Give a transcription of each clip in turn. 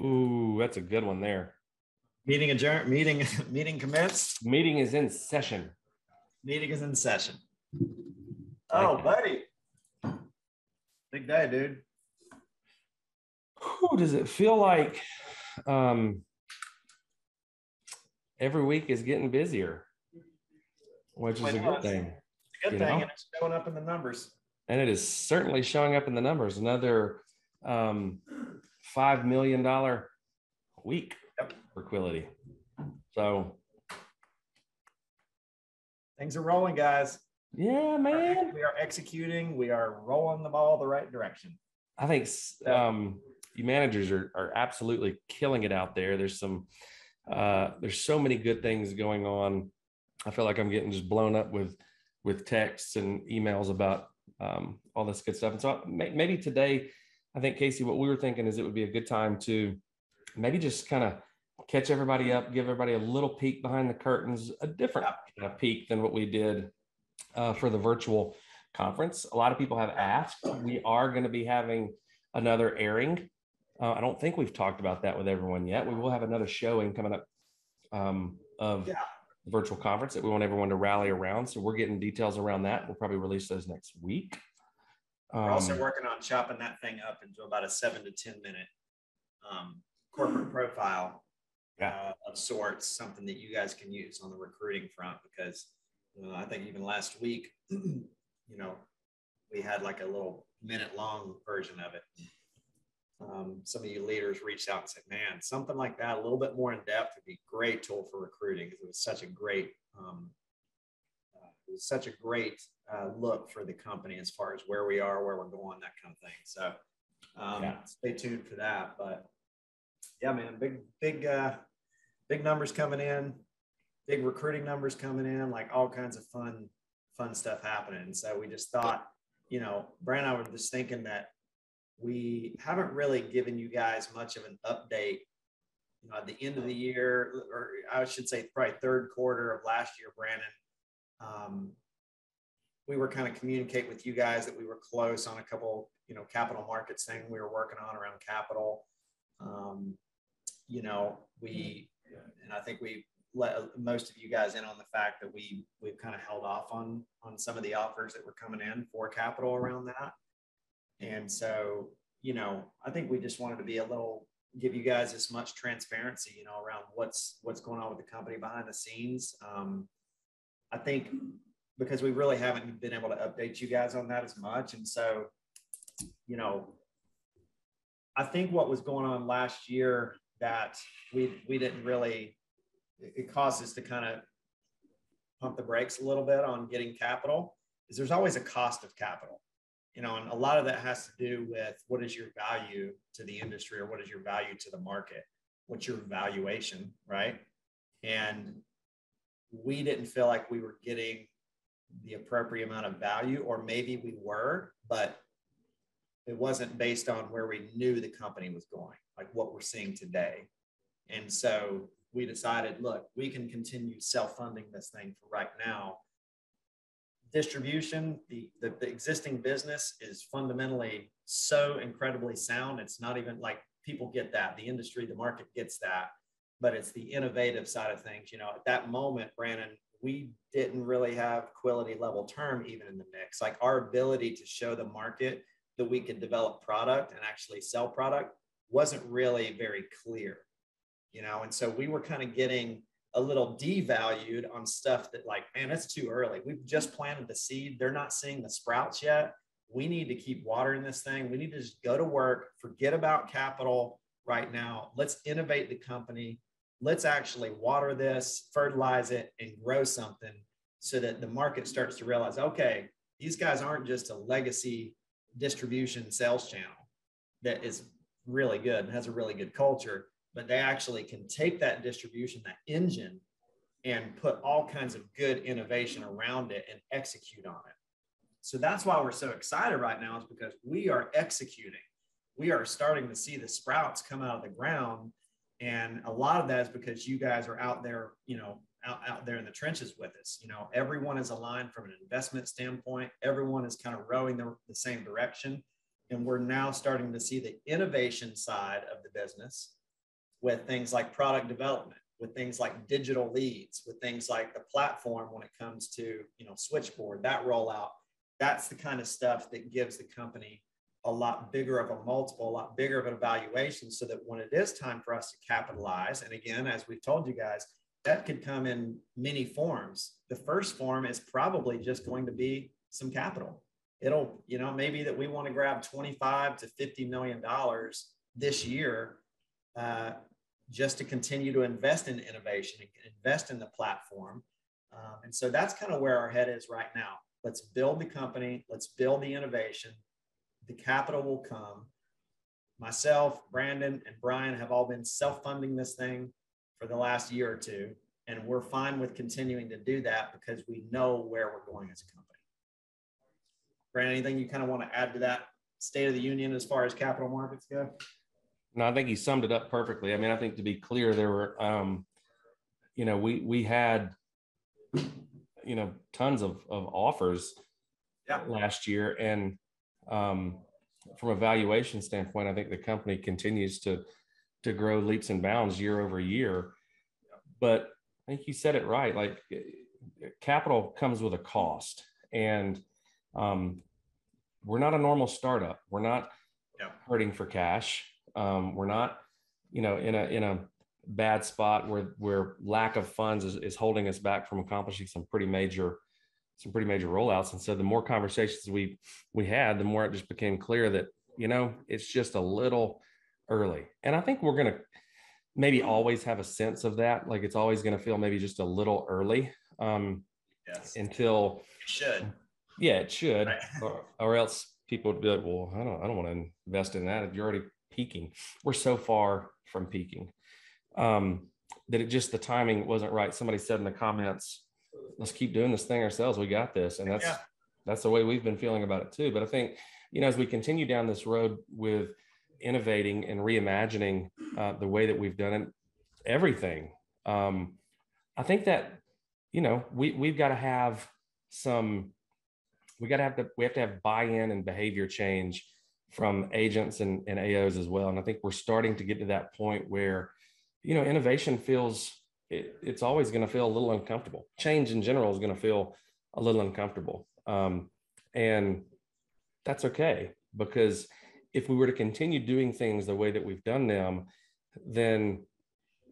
Ooh, that's a good one there. Meeting adjourned. Meeting commenced. Meeting is in session. Meeting is in session. Like Oh, buddy. Big day, dude. Who does it feel like every week is getting busier, which is a good thing. It's a good thing, and it's showing up in the numbers. And it is certainly showing up in the numbers. Another $5 million week for Quility. So things are rolling, guys. Yeah, man. We are executing. We are rolling the ball the right direction. I think you managers are absolutely killing it out there. There's so many good things going on. I feel like I'm getting just blown up with texts and emails about all this good stuff. And so maybe today, I think, Casey, what we were thinking is it would be a good time to maybe just kind of catch everybody up, give everybody a little peek behind the curtains, a different kind of peek than what we did for the virtual conference. A lot of people have asked. We are going to be having another airing. I don't think we've talked about that with everyone yet. We will have another showing coming up of the virtual conference that we want everyone to rally around. So we're getting details around that. We'll probably release those next week. We're also working on chopping that thing up into about a 7 to 10 minute corporate profile of sorts, something that you guys can use on the recruiting front, because I think even last week, we had like a little minute-long version of it. Some of you leaders reached out and said, man, something like that, a little bit more in depth would be a great tool for recruiting, because it was such a great, look for the company as far as where we are, where we're going, that kind of thing. So stay tuned for that. But yeah, man, big numbers coming in, big recruiting numbers coming in, like all kinds of fun stuff happening. And so we just thought, Brad and I were just thinking that we haven't really given you guys much of an update, at the end of the year, or I should say probably third quarter of last year, Brandon. We were kind of communicate with you guys that we were close on a couple, capital markets thing we were working on around capital. And I think we let most of you guys in on the fact that we've kind of held off on some of the offers that were coming in for capital around that. And so, I think we just wanted to give you guys as much transparency, around what's going on with the company behind the scenes. I think because we really haven't been able to update you guys on that as much. And so, I think what was going on last year that we didn't really, it caused us to kind of pump the brakes a little bit on getting capital, is there's always a cost of capital, and a lot of that has to do with what is your value to the industry, or what is your value to the market? What's your valuation, right? And we didn't feel like we were getting the appropriate amount of value, or maybe we were, but it wasn't based on where we knew the company was going, like what we're seeing today. And so we decided, look, we can continue self-funding this thing for right now. Distribution, the existing business is fundamentally so incredibly sound. It's not even like people get that. The industry, the market gets that, but it's the innovative side of things. At that moment, Brandon, we didn't really have Quility level term even in the mix. Like our ability to show the market that we could develop product and actually sell product wasn't really very clear, and so we were kind of getting a little devalued on stuff that, like, man, it's too early. We've just planted the seed. They're not seeing the sprouts yet. We need to keep watering this thing. We need to just go to work, forget about capital right now. Let's innovate the company. Let's actually water this, fertilize it, and grow something so that the market starts to realize, okay, these guys aren't just a legacy distribution sales channel that is really good and has a really good culture, but they actually can take that distribution, that engine, and put all kinds of good innovation around it and execute on it. So that's why we're so excited right now, is because we are executing. We are starting to see the sprouts come out of the ground. And a lot of that is because you guys are out there, out there in the trenches with us. Everyone is aligned from an investment standpoint. Everyone is kind of rowing the same direction. And we're now starting to see the innovation side of the business with things like product development, with things like digital leads, with things like the platform when it comes to, Switchboard, that rollout. That's the kind of stuff that gives the company a lot bigger of a multiple, a lot bigger of an evaluation, so that when it is time for us to capitalize, and again, as we've told you guys, that could come in many forms. The first form is probably just going to be some capital. It'll, maybe that we want to grab $25 to $50 million this year, just to continue to invest in innovation and invest in the platform. And so that's kind of where our head is right now. Let's build the company. Let's build the innovation. The capital will come. Myself, Brandon, and Brian have all been self-funding this thing for the last year or two. And we're fine with continuing to do that because we know where we're going as a company. Brandon, anything you kind of want to add to that state of the union as far as capital markets go? No, I think he summed it up perfectly. I mean, I think to be clear, there were, we had, tons of offers last year. And from a valuation standpoint, I think the company continues to grow leaps and bounds year over year. But I think you said it right. Like, capital comes with a cost, and we're not a normal startup. We're not hurting for cash. We're not, in a bad spot where lack of funds is holding us back from accomplishing some pretty major rollouts. And so the more conversations we had, the more it just became clear that, it's just a little early. And I think we're going to maybe always have a sense of that. Like, it's always going to feel maybe just a little early until it should. Yeah, it should. Right. Or else people would be like, well, I don't want to invest in that. You're already peaking. We're so far from peaking that the timing wasn't right. Somebody said in the comments, let's keep doing this thing ourselves. We got this. And that's the way we've been feeling about it too. But I think, as we continue down this road with innovating and reimagining the way that we've done it, everything, I think that, we've got to have we have to have buy-in and behavior change from agents and AOs as well. And I think we're starting to get to that point where, innovation feels, it's always going to feel a little uncomfortable. Change in general is going to feel a little uncomfortable. And that's okay, because if we were to continue doing things the way that we've done them, then,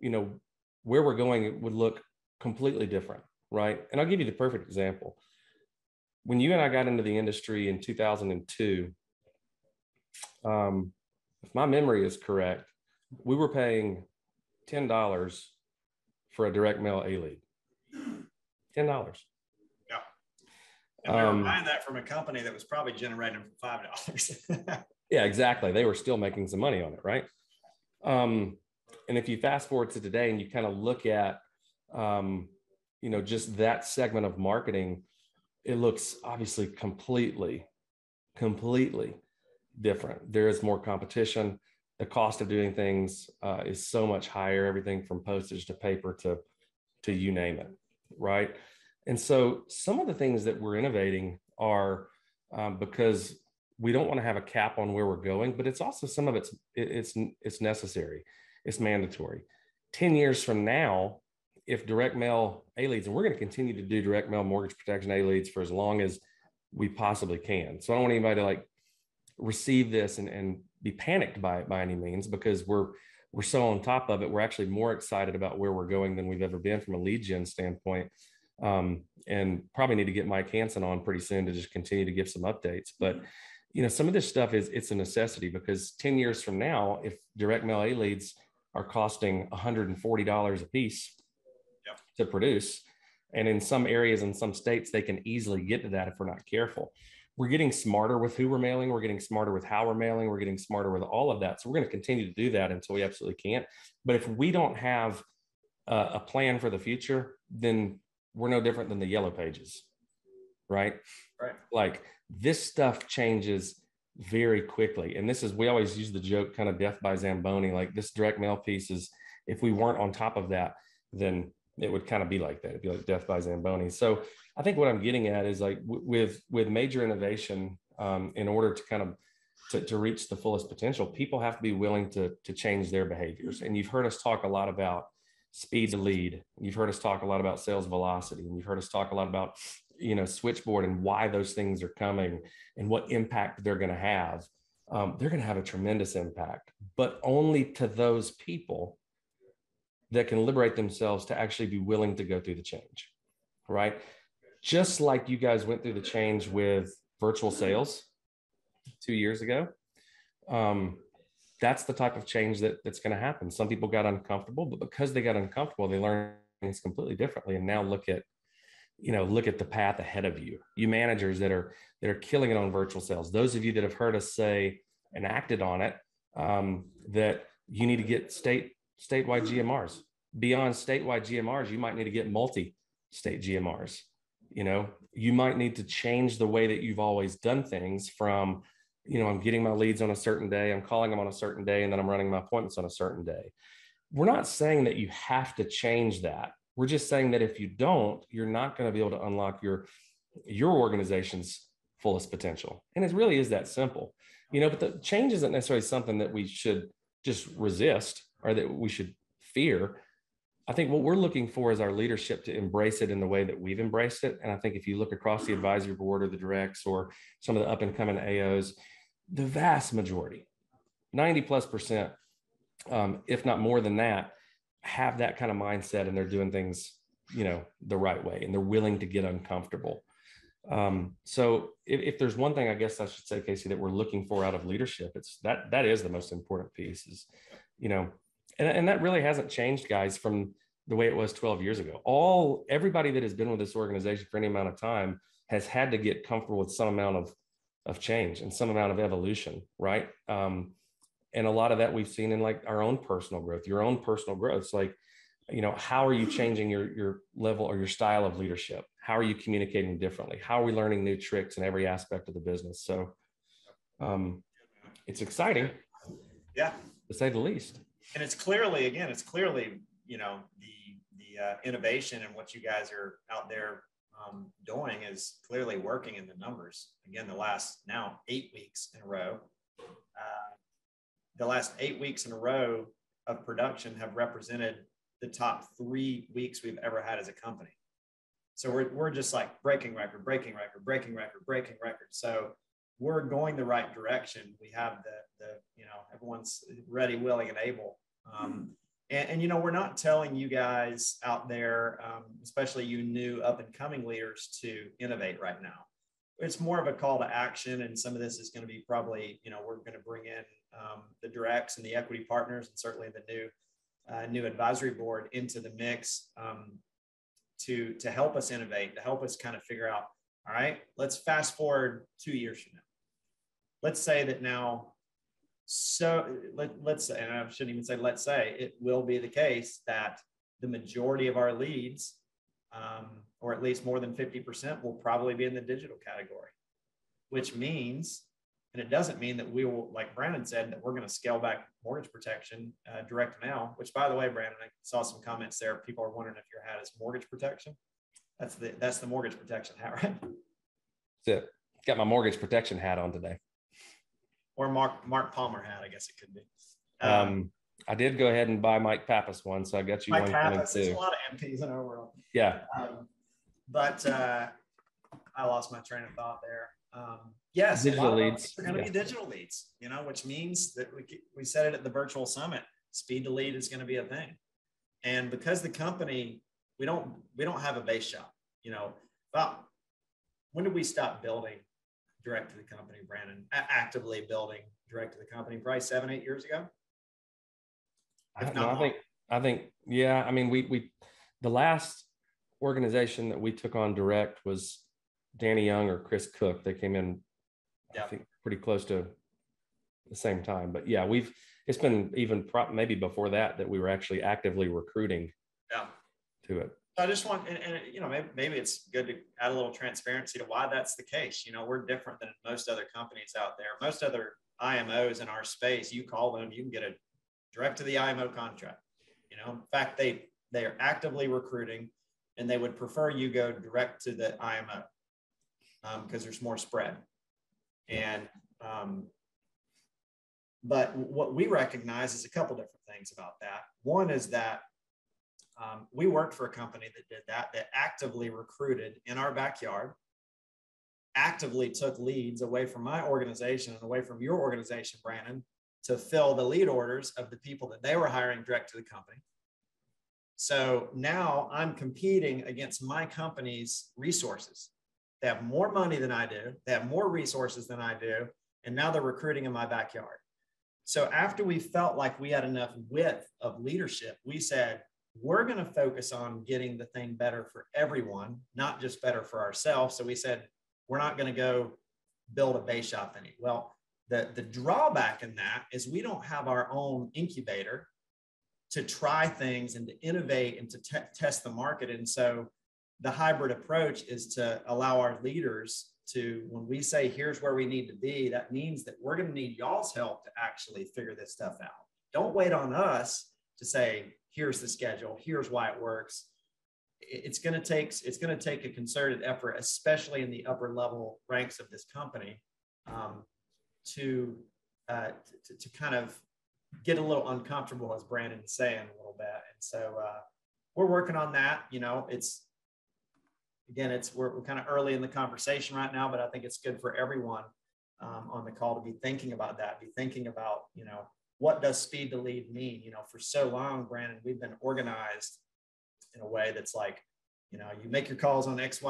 where we're going would look completely different, right? And I'll give you the perfect example. When you and I got into the industry in 2002, if my memory is correct, we were paying $10 for a direct mail A-lead. $10. Yeah. And we were buying that from a company that was probably generating $5. Yeah, exactly. They were still making some money on it, right? And if you fast forward to today and you kind of look at, just that segment of marketing, it looks obviously completely different. There is more competition. The cost of doing things is so much higher, everything from postage to paper to you name it, right? And so some of the things that we're innovating are because we don't want to have a cap on where we're going, but it's also some of it's necessary. It's mandatory. 10 years from now, if direct mail A-leads, and we're going to continue to do direct mail mortgage protection A-leads for as long as we possibly can. So I don't want anybody to receive this and be panicked by it by any means, because we're so on top of it. We're actually more excited about where we're going than we've ever been from a lead gen standpoint. And probably need to get Mike Hansen on pretty soon to just continue to give some updates. But, some of this stuff it's a necessity, because 10 years from now, if direct mail A-leads are costing $140 a piece to produce, and in some areas, in some states, they can easily get to that if we're not careful. We're getting smarter with who we're mailing. We're getting smarter with how we're mailing. We're getting smarter with all of that. So we're going to continue to do that until we absolutely can't. But if we don't have a plan for the future, then we're no different than the yellow pages, right? Right. Like, this stuff changes very quickly. And we always use the joke, kind of death by Zamboni. Like, this direct mail piece is, if we weren't on top of that, then it would kind of be like that. It'd be like death by Zamboni. So I think what I'm getting at is, like, with major innovation, in order to kind of to reach the fullest potential, people have to be willing to change their behaviors. And you've heard us talk a lot about speed to lead. You've heard us talk a lot about sales velocity, and you've heard us talk a lot about, switchboard and why those things are coming and what impact they're going to have. They're going to have a tremendous impact, but only to those people that can liberate themselves to actually be willing to go through the change, right? Just like you guys went through the change with virtual sales 2 years ago. That's the type of change that's going to happen. Some people got uncomfortable, but because they got uncomfortable, they learned things completely differently. And now look at the path ahead of you. You managers that are killing it on virtual sales. Those of you that have heard us say and acted on it, that you need to get statewide GMRs. Beyond statewide GMRs, you might need to get multi-state GMRs. You might need to change the way that you've always done things from, I'm getting my leads on a certain day, I'm calling them on a certain day, and then I'm running my appointments on a certain day. We're not saying that you have to change that. We're just saying that if you don't, you're not going to be able to unlock your organization's fullest potential. And it really is that simple, but the change isn't necessarily something that we should just resist or that we should fear. I think what we're looking for is our leadership to embrace it in the way that we've embraced it. And I think if you look across the advisory board or the directs or some of the up and coming AOs, the vast majority, 90+%, if not more than that, have that kind of mindset, and they're doing things, the right way, and they're willing to get uncomfortable. So if there's one thing, I guess I should say, Casey, that we're looking for out of leadership, it's that is the most important piece is, and that really hasn't changed, guys, from the way it was 12 years ago. Everybody that has been with this organization for any amount of time has had to get comfortable with some amount of change and some amount of evolution, right? And a lot of that we've seen in like our own personal growth, your own personal growth. It's like, how are you changing your level or your style of leadership? How are you communicating differently? How are we learning new tricks in every aspect of the business? So it's exciting, yeah, to say the least. And it's clearly, the innovation and what you guys are out there doing is clearly working in the numbers. Again, the last now 8 weeks in a row. The last 8 weeks in a row of production have represented the top 3 weeks we've ever had as a company. So we're just like breaking record. So we're going the right direction. We have the everyone's ready, willing, and able. And we're not telling you guys out there, especially you new up and coming leaders, to innovate right now. It's more of a call to action. And some of this is going to be probably, we're going to bring in the directs and the equity partners, and certainly the new advisory board into the mix to help us innovate, to help us kind of figure out, all right, let's fast forward 2 years from now. Let's say that now, let's say, and I shouldn't even say let's say, it will be the case that the majority of our leads, or at least more than 50%, will probably be in the digital category, which means, and it doesn't mean that we will, like Brandon said, that we're going to scale back mortgage protection, direct mail, which, by the way, Brandon, I saw some comments there. People are wondering if your hat is mortgage protection. That's the mortgage protection hat, right? That's it. Got my mortgage protection hat on today. Or Mark Palmer hat, I guess it could be. I did go ahead and buy Mike Pappas one, so I got you Mike one Pappas, coming too. There's a lot of MPs in our world. Yeah. But I lost my train of thought there. Yes, digital leads are going to be digital leads, which means that we said it at the virtual summit. Speed to lead is going to be a thing, and because the company, we don't have a base shop. About when did we stop building direct to the company, Brandon? Actively building direct to the company, probably 7-8 years ago. I think, yeah. I mean, we the last organization that we took on direct was Danny Young or Chris Cook. They came in, I think, pretty close to the same time. But yeah, it's been even maybe before that we were actually actively recruiting to it. So I just want, and maybe it's good to add a little transparency to why that's the case. We're different than most other companies out there. Most other IMOs in our space, you call them, you can get a direct to the IMO contract. In fact, they are actively recruiting, and they would prefer you go direct to the IMO because there's more spread. And But what we recognize is a couple different things about that. One is that we worked for a company that did that actively recruited in our backyard, actively took leads away from my organization and away from your organization, Brandon, to fill the lead orders of the people that they were hiring direct to the company. So now I'm competing against my company's resources. They have more money than I do. They have more resources than I do. And now they're recruiting in my backyard. So after we felt like we had enough width of leadership, we said, we're going to focus on getting the thing better for everyone, not just better for ourselves. So we said, we're not going to go build a base shop any. Well, the drawback in that is we don't have our own incubator to try things and to innovate and to test the market. And so the hybrid approach is to allow our leaders to, when we say, here's where we need to be, that means that we're going to need y'all's help to actually figure this stuff out. Don't wait on us to say, here's the schedule, here's why it works. It's going to take a concerted effort, especially in the upper level ranks of this company, to kind of get a little uncomfortable, as Brandon is saying, a little bit. And so we're working on that. You know, we're kind of early in the conversation right now, but I think it's good for everyone on the call to be thinking about that, be thinking about, you know, what does speed to lead mean? You know, for so long, Brandon, we've been organized in a way that's like, you know, you make your calls on X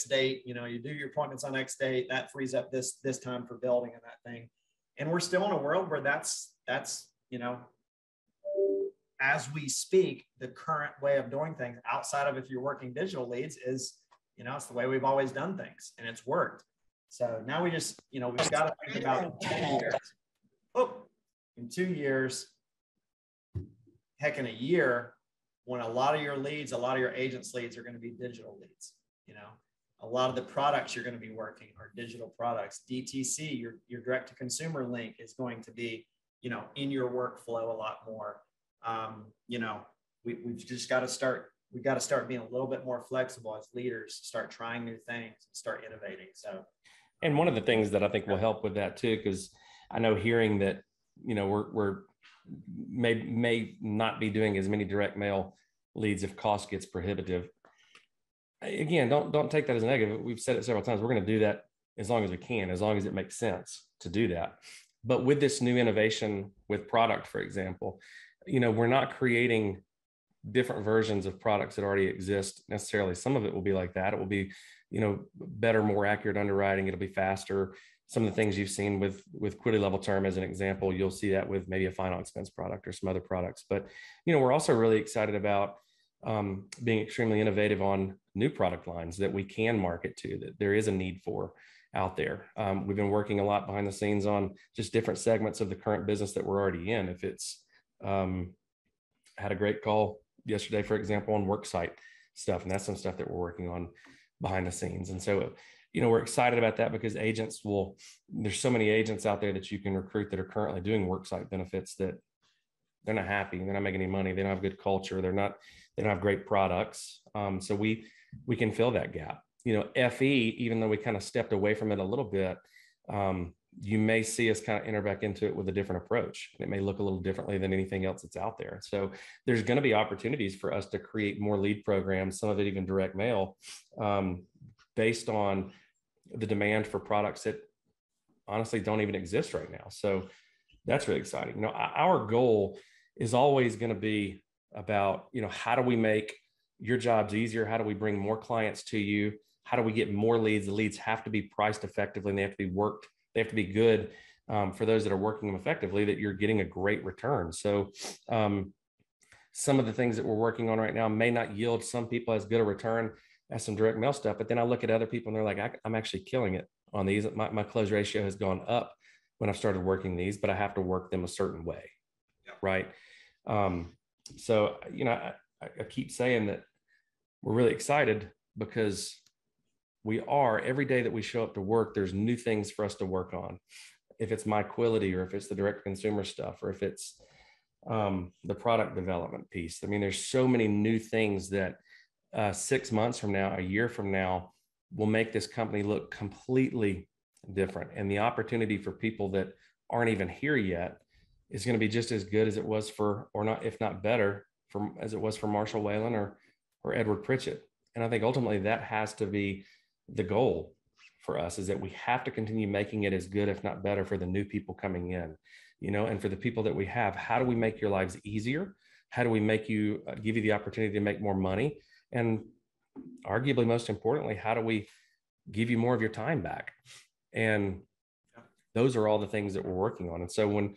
date, you know, you do your appointments on X date, that frees up this time for building and that thing. And we're still in a world where that's, you know, as we speak, the current way of doing things outside of if you're working digital leads is, you know, it's the way we've always done things and it's worked. So now we just, you know, we've got to think about 2 years. In 2 years, heck, in a year, when a lot of your leads, a lot of your agents' leads are going to be digital leads. You know, a lot of the products you're going to be working are digital products. DTC, your direct to consumer link is going to be, you know, in your workflow a lot more. You know, we've just got to start. We've got to start being a little bit more flexible as leaders, start trying new things, and start innovating. So, and one of the things that I think will help with that too, because I know hearing that, you know, we're may not be doing as many direct mail leads if cost gets prohibitive. Again, don't take that as a negative. We've said it several times. We're going to do that as long as we can, as long as it makes sense to do that. But with this new innovation with product, for example, you know, we're not creating different versions of products that already exist necessarily. Some of it will be like that. It will be, you know, better, more accurate underwriting. It'll be faster. Some of the things you've seen with query level term as an example, you'll see that with maybe a final expense product or some other products. But, you know, we're also really excited about being extremely innovative on new product lines that we can market to, that there is a need for out there. We've been working a lot behind the scenes on just different segments of the current business that we're already in. If it's had a great call yesterday, for example, on worksite stuff, and that's some stuff that we're working on behind the scenes. And so, you know, we're excited about that because there's so many agents out there that you can recruit that are currently doing worksite benefits that they're not happy, they're not making any money, they don't have good culture, they don't have great products. So we can fill that gap. You know, FE, even though we kind of stepped away from it a little bit, you may see us kind of enter back into it with a different approach. It may look a little differently than anything else that's out there. So there's going to be opportunities for us to create more lead programs, some of it even direct mail, based on the demand for products that honestly don't even exist right now. So that's really exciting. You know, our goal is always going to be about, you know, how do we make your jobs easier? How do we bring more clients to you? How do we get more leads? The leads have to be priced effectively and they have to be worked. They have to be good for those that are working them effectively, that you're getting a great return. So some of the things that we're working on right now may not yield some people as good a return as some direct mail stuff, but then I look at other people and they're like, I'm actually killing it on these. My close ratio has gone up when I've started working these, but I have to work them a certain way. Yeah. Right. So, you know, I keep saying that we're really excited because every day that we show up to work, there's new things for us to work on. If it's MyQuility or if it's the direct consumer stuff, or if it's the product development piece. I mean, there's so many new things that 6 months from now, a year from now, will make this company look completely different. And the opportunity for people that aren't even here yet is going to be just as good as it was for, or not, if not better, as it was for Marshall Whalen or Edward Pritchett. And I think ultimately that has to be the goal for us, is that we have to continue making it as good, if not better, for the new people coming in, and for the people that we have. How do we make your lives easier? How do we make you give you the opportunity to make more money? And arguably most importantly, how do we give you more of your time back? And those are all the things that we're working on. And so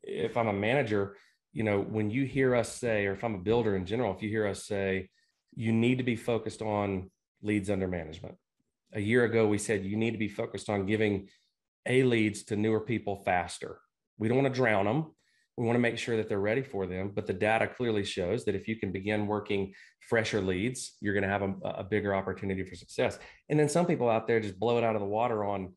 if I'm a manager, when you hear us say, or if I'm a builder in general, if you hear us say, you need to be focused on leads under management. A year ago, we said you need to be focused on giving A leads to newer people faster. We don't want to drown them. We want to make sure that they're ready for them. But the data clearly shows that if you can begin working fresher leads, you're going to have a bigger opportunity for success. And then some people out there just blow it out of the water on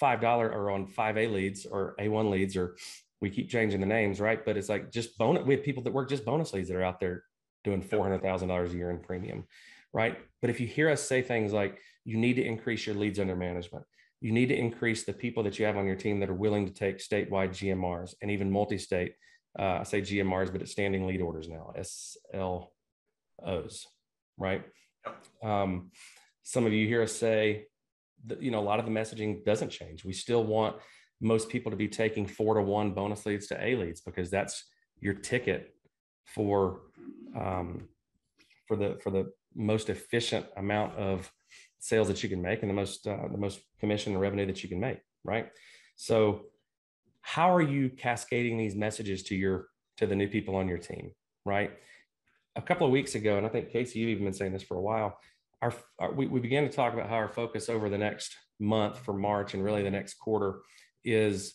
$5 or on 5A leads or A1 leads, or we keep changing the names, right? But it's like just bonus. We have people that work just bonus leads that are out there doing $400,000 a year in premium, right? But if you hear us say things like, you need to increase your leads under management, you need to increase the people that you have on your team that are willing to take statewide GMRs and even multi-state, I say GMRs, but it's standing lead orders now, SLOs, right? Some of you hear us say that, a lot of the messaging doesn't change. We still want most people to be taking 4-to-1 bonus leads to A leads, because that's your ticket for the most efficient amount of sales that you can make and the most commission and revenue that you can make, right? So how are you cascading these messages to the new people on your team, right? A couple of weeks ago, and I think Casey, you've even been saying this for a while, we began to talk about how our focus over the next month for March and really the next quarter is,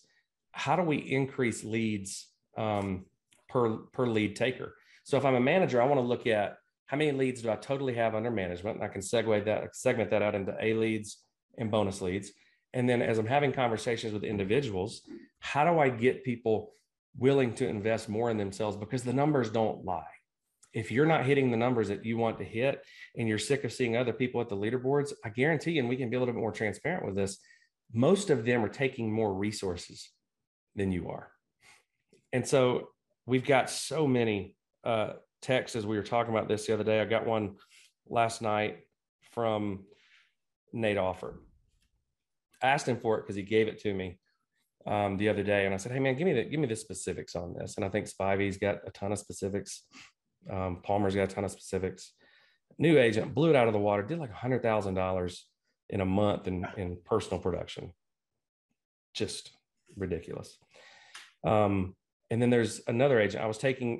how do we increase leads per lead taker? So if I'm a manager, I want to look at how many leads do I totally have under management, and I can segment that out into A leads and bonus leads. And then as I'm having conversations with individuals, how do I get people willing to invest more in themselves? Because the numbers don't lie. If you're not hitting the numbers that you want to hit and you're sick of seeing other people at the leaderboards, I guarantee you, and we can be a little bit more transparent with this, most of them are taking more resources than you are. And so we've got so many texts, as we were talking about this the other day. I got one last night from Nate Offer. I asked him for it because he gave it to me the other day, and I said, "Hey man, give me the specifics on this." And I think Spivey's got a ton of specifics. Palmer's got a ton of specifics. New agent, blew it out of the water, did like $100,000 in a month in personal production. Just ridiculous. And then there's another agent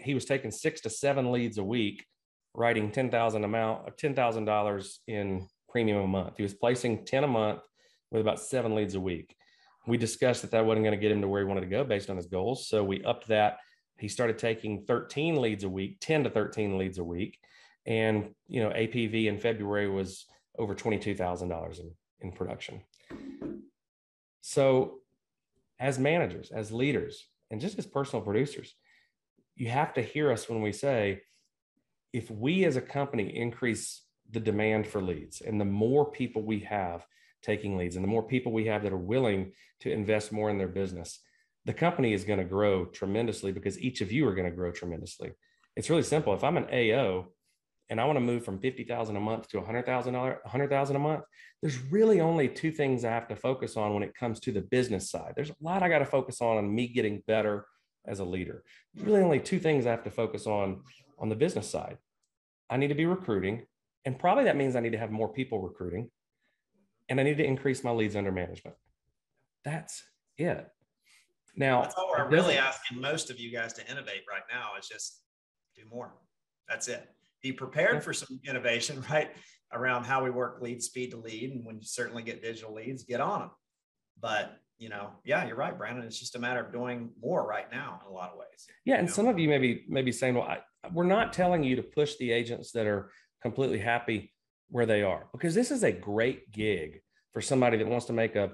he was taking 6 to 7 leads a week, writing $10,000 in premium a month. He was placing 10 a month with about 7 leads a week. We discussed that wasn't going to get him to where he wanted to go based on his goals. So we upped that. He started taking 13 leads a week, 10 to 13 leads a week. And, APV in February was over $22,000 in production. So as managers, as leaders, and just as personal producers, you have to hear us when we say, if we as a company increase the demand for leads, and the more people we have taking leads, and the more people we have that are willing to invest more in their business, the company is going to grow tremendously, because each of you are going to grow tremendously. It's really simple. If I'm an AO and I want to move from $50,000 a month to $100,000 a month, there's really only 2 things I have to focus on when it comes to the business side. There's a lot I got to focus on me getting better as a leader. There's really only 2 things I have to focus on the business side. I need to be recruiting, and probably that means I need to have more people recruiting, and I need to increase my leads under management. That's it. Now, that's all we're really asking most of you guys to innovate right now, is just do more. That's it. Be prepared for some innovation, right, around how we work lead speed to lead. And when you certainly get digital leads, get on them. But, yeah, you're right, Brandon. It's just a matter of doing more right now in a lot of ways. Yeah. And some of you may be saying, well, we're not telling you to push the agents that are completely happy where they are, because this is a great gig for somebody that wants to make a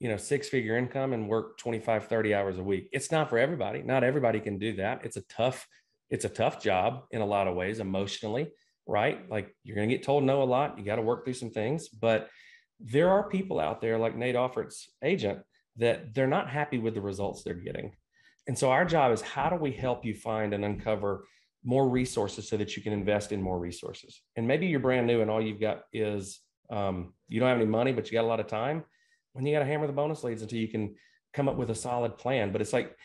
6-figure income and work 25, 30 hours a week. It's not for everybody. Not everybody can do that. It's a tough job in a lot of ways, emotionally, right? Like, you're going to get told no a lot. You got to work through some things, but there are people out there like Nate Offert's agent that they're not happy with the results they're getting. And so our job is, how do we help you find and uncover more resources so that you can invest in more resources? And maybe you're brand new and all you've got is you don't have any money, but you got a lot of time. When you got to hammer the bonus leads until you can come up with a solid plan. But it's like,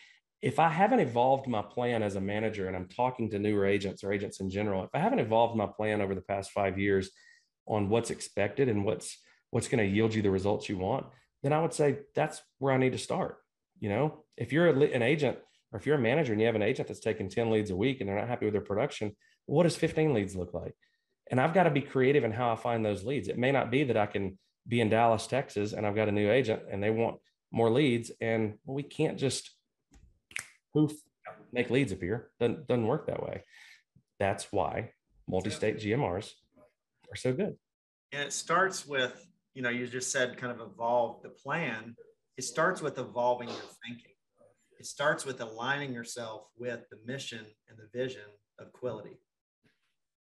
if I haven't evolved my plan as a manager, and I'm talking to newer agents or agents in general, if I haven't evolved my plan over the past 5 years on what's expected and what's going to yield you the results you want, then I would say that's where I need to start. You know, if you're an agent, or if you're a manager and you have an agent that's taking 10 leads a week and they're not happy with their production, what does 15 leads look like? And I've got to be creative in how I find those leads. It may not be that I can be in Dallas, Texas, and I've got a new agent and they want more leads, and well, we can't just poof, make leads appear. Doesn't work that way. That's why multi-state GMRs are so good. And it starts with, you know, you just said kind of evolve the plan. It starts with evolving your thinking. It starts with aligning yourself with the mission and the vision of Quility.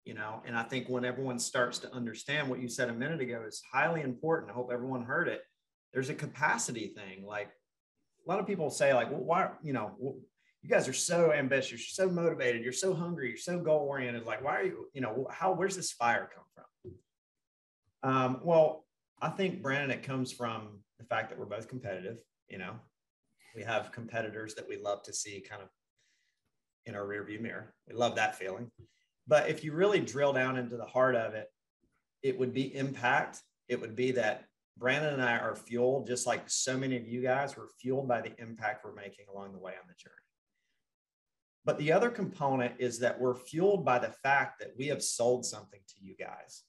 You know, and I think when everyone starts to understand what you said a minute ago is highly important. I hope everyone heard it. There's a capacity thing. Like, a lot of people say, like, well, why, you know, you guys are so ambitious, you're so motivated, you're so hungry, you're so goal oriented. Like, why are you, you know, where's this fire come from? Well, I think, Brandon, it comes from the fact that we're both competitive. You know, we have competitors that we love to see kind of in our rearview mirror. We love that feeling. But if you really drill down into the heart of it, it would be impact. It would be that Brandon and I are fueled, just like so many of you guys were fueled by the impact we're making along the way on the journey. But the other component is that we're fueled by the fact that we have sold something to you guys,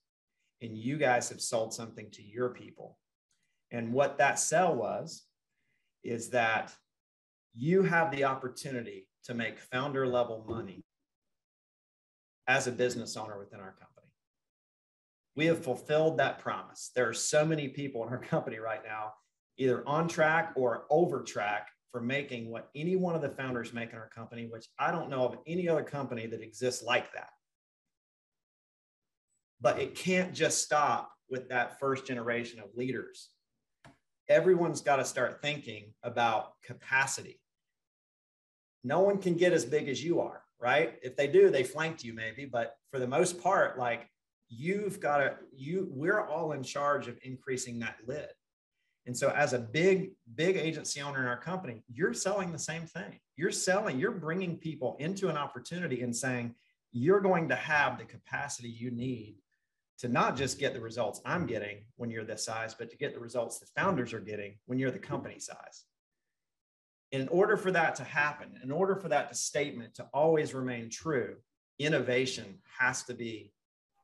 and you guys have sold something to your people. And what that sell was, is that you have the opportunity to make founder level money as a business owner within our company. We have fulfilled that promise. There are so many people in our company right now, either on track or over track for making what any one of the founders make in our company, which I don't know of any other company that exists like that. But it can't just stop with that first generation of leaders. Everyone's got to start thinking about capacity. No one can get as big as you are, right? If they do, they flanked you maybe, but for the most part, like, we're all in charge of increasing that lid. And so as a big agency owner in our company, you're selling the same thing. You're bringing people into an opportunity and saying, you're going to have the capacity you need to not just get the results I'm getting when you're this size, but to get the results the founders are getting when you're the company size. In order for that to happen, in order for that statement to always remain true, innovation has to be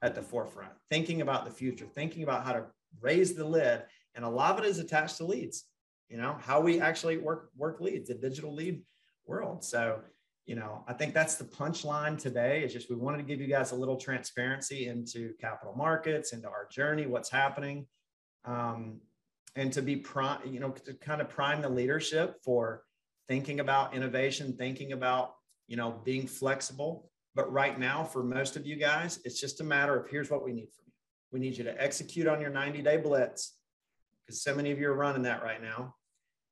at the forefront, thinking about the future, thinking about how to raise the lid. And a lot of it is attached to leads, you know, how we actually work leads, the digital lead world. So, you know, I think that's the punchline today. Is just, we wanted to give you guys a little transparency into capital markets, into our journey, what's happening, and to be to kind of prime the leadership for thinking about innovation, thinking about, you know, being flexible. But right now, for most of you guys, it's just a matter of, here's what we need from you. We need you to execute on your 90-day blitz, because so many of you are running that right now.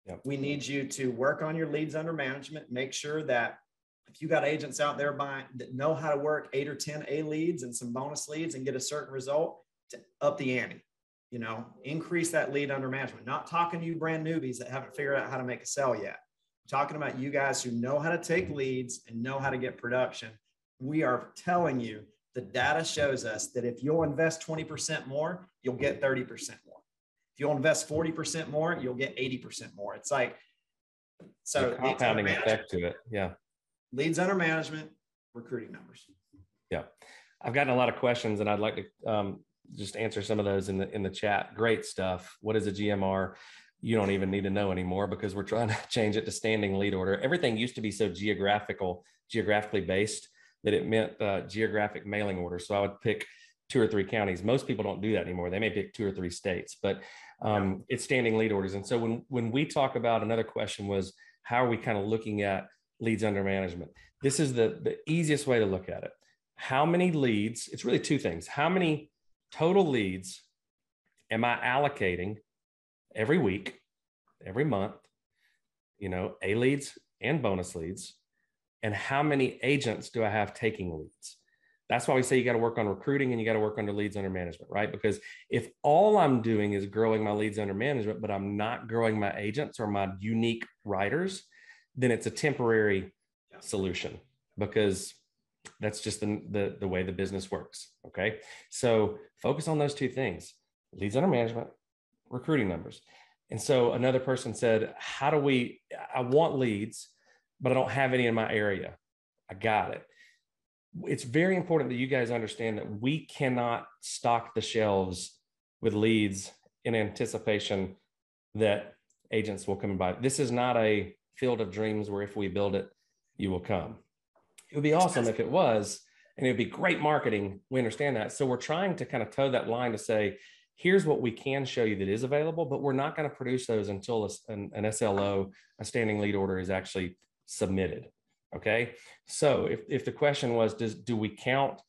Yep. We need you to work on your leads under management. Make sure that if you got agents out there that know how to work 8 or 10 A leads and some bonus leads and get a certain result, to up the ante, you know, increase that lead under management. Not talking to you brand newbies that haven't figured out how to make a sell yet. I'm talking about you guys who know how to take leads and know how to get production. We are telling you, the data shows us that if you'll invest 20% more, you'll get 30% more. If you'll invest 40% more, you'll get 80% more. It's like, so the compounding effect to it. Yeah. Leads under management, recruiting numbers. Yeah. I've gotten a lot of questions, and I'd like to just answer some of those in the chat. Great stuff. What is a GMR? You don't even need to know anymore, because we're trying to change it to standing lead order. Everything used to be so geographically based that it meant geographic mailing order. So I would pick 2 or 3 counties. Most people don't do that anymore. They may pick 2 or 3 states, but it's standing lead orders. And so when we talk about, another question was, how are we kind of looking at leads under management? This is the easiest way to look at it. How many leads? It's really 2 things. How many total leads am I allocating every week, every month, A leads and bonus leads, and how many agents do I have taking leads? That's why we say you got to work on recruiting and you got to work on your leads under management, right? Because if all I'm doing is growing my leads under management, but I'm not growing my agents or my unique writers, then it's a temporary solution, because that's just the way the business works. Okay. So focus on those two things: leads under management, recruiting numbers. And so another person said, I want leads, but I don't have any in my area. I got it. It's very important that you guys understand that we cannot stock the shelves with leads in anticipation that agents will come and buy. This is not a field of dreams where if we build it, you will come. It would be awesome if it was, and it would be great marketing. We understand that. So we're trying to kind of toe that line to say, here's what we can show you that is available, but we're not going to produce those until an SLO, a standing lead order, is actually submitted. Okay. So if the question was, do we count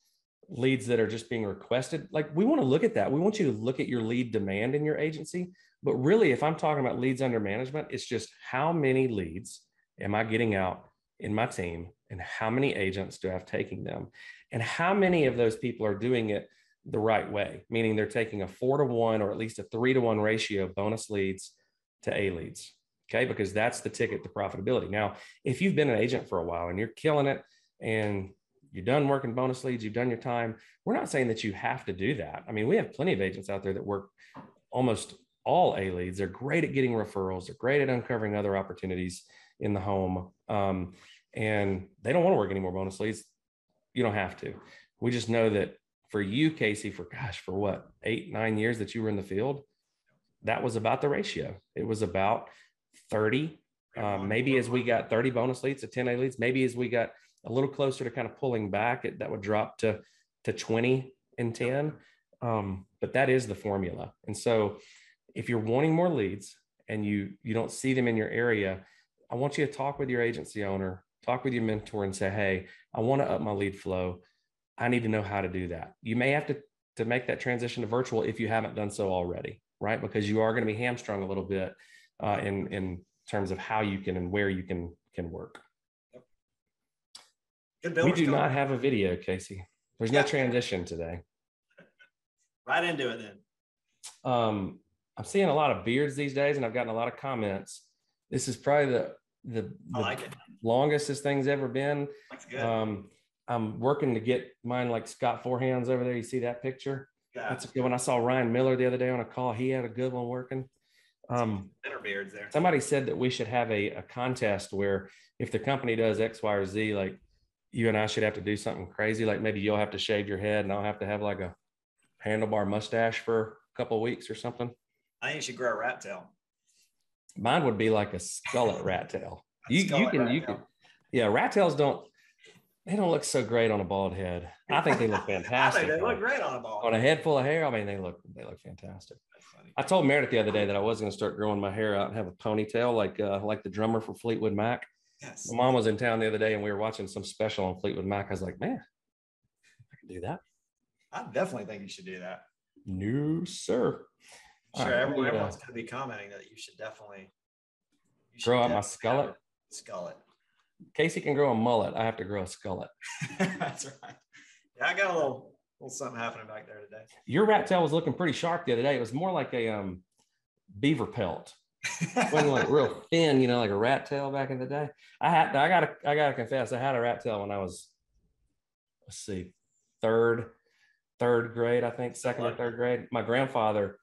leads that are just being requested? Like, we want to look at that. We want you to look at your lead demand in your agency. But really, if I'm talking about leads under management, it's just how many leads am I getting out in my team, and how many agents do I have taking them, and how many of those people are doing it the right way, meaning they're taking a 4-to-1 or at least a 3-to-1 ratio of bonus leads to A leads. Okay. Because that's the ticket to profitability. Now, if you've been an agent for a while and you're killing it and you're done working bonus leads, you've done your time, we're not saying that you have to do that. I mean, we have plenty of agents out there that work almost all A leads. They're great at getting referrals. They're great at uncovering other opportunities in the home. And they don't want to work any more bonus leads. You don't have to. We just know that for you, Casey, for what, 8-9 years that you were in the field, that was about the ratio. It was about 30. Maybe as we got 30 bonus leads to 10 A leads, maybe as we got a little closer to kind of pulling back, that would drop to 20 and 10. But that is the formula. And so if you're wanting more leads and you don't see them in your area, I want you to talk with your agency owner, talk with your mentor, and say, hey, I want to up my lead flow. I need to know how to do that. You may have to make that transition to virtual if you haven't done so already, right? Because you are going to be hamstrung a little bit in terms of how you can and where you can work. Good we do not have a video, Casey. There's no transition today. Right into it then. I'm seeing a lot of beards these days, and I've gotten a lot of comments. This is probably the longest this thing's ever been. Looks good. I'm working to get mine like Scott Forehands over there. You see that picture? Yeah. That's a good one. I saw Ryan Miller the other day on a call. He had a good one working. Better beards there. Somebody said that we should have a contest where if the company does X, Y, or Z, like you and I should have to do something crazy. Like maybe you'll have to shave your head and I'll have to have like a handlebar mustache for a couple of weeks or something. I think you should grow a rat tail. Mine would be like a skullet rat tail. You can. Yeah, rat tails don't look so great on a bald head. I think they look fantastic. I think they look great on a bald head. On a head full of hair, I mean, they look fantastic. I told Meredith the other day that I was going to start growing my hair out and have a ponytail like the drummer for Fleetwood Mac. Yes. My mom was in town the other day and we were watching some special on Fleetwood Mac. I was like, man, I can do that. I definitely think you should do that. No, sir. Sure, right, everyone's going to be commenting that you should definitely grow out my skullet. Skullet. Casey can grow a mullet. I have to grow a skullet. That's right. Yeah, I got a little something happening back there today. Your rat tail was looking pretty sharp the other day. It was more like a beaver pelt. It wasn't like real thin, like a rat tail back in the day. I gotta confess, I had a rat tail when I was, third grade, I think, second or third grade. My grandfather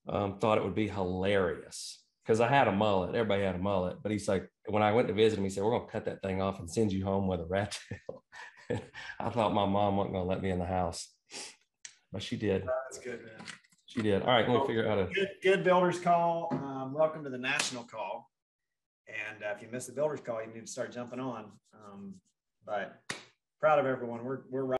thought it would be hilarious because I had a mullet. Everybody had a mullet, but he's like, when I went to visit him, he said, we're going to cut that thing off and send you home with a rat tail. I thought my mom wasn't going to let me in the house, but she did. That's good, man. She did. All right. Let me figure out how to. Good builders call. Welcome to the national call. And if you missed the builders call, you need to start jumping on. But proud of everyone. We're right.